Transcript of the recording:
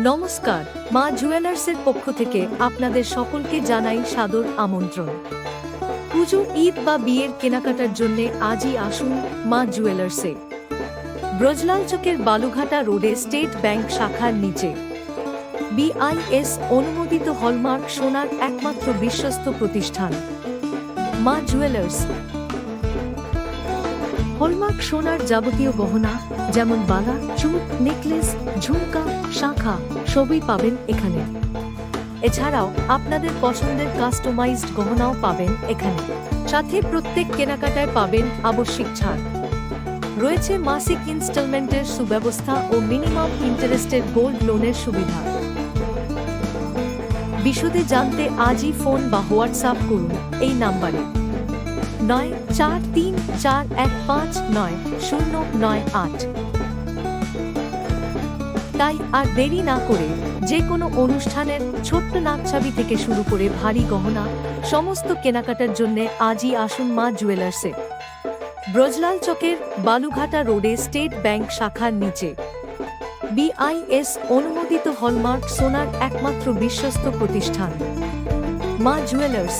নমস্কার, মা জুয়েলার্সের পক্ষ থেকে আপনাদের সকলকে জানাই সাদর আমন্ত্রণ। পুজো, ঈদ বা বিয়ের কেনাকাটার জন্য আজই আসুন মা জুয়েলার্সে। ব্রজলাল চকের বালুঘাটা রোডে স্টেট ব্যাংক শাখার নিচে। BIS অনুমোদিত হলমার্ক সোনার একমাত্র বিশ্বস্ত প্রতিষ্ঠান মা জুয়েলার্স। হলমার্ক সোনার যাবতীয় গহনা যেমন বালা, চুপ, নেকলেস, ঝুমকা, শাঁখা সবই পাবেন এখানে। এছাড়াও আপনাদের পছন্দের কাস্টমাইজড গহনাও পাবেন এখানে। সাথে প্রত্যেক কেনাকাটায় পাবেন আবশ্যিক ছাড়। রয়েছে মাসিক ইনস্টলমেন্টের সুব্যবস্থা ও মিনিমাম ইন্টারেস্টের গোল্ড লোনের সুবিধা। বিশদে জানতে আজই ফোন বা হোয়াটসঅ্যাপ করুন এই নাম্বারে 9434159098। তাই আর দেরি না করে যে কোনো অনুষ্ঠানের ছোট্ট নাকছাবি থেকে শুরু করে ভারী গহনা সমস্ত কেনাকাটার জন্য আজই আসুন মা জুয়েলার্সে। ব্রজলাল চকের বালুঘাটা রোডে স্টেট ব্যাংক শাখার নিচে। BIS অনুমোদিত হলমার্ক সোনার একমাত্র বিশ্বস্ত প্রতিষ্ঠান মা জুয়েলার্স।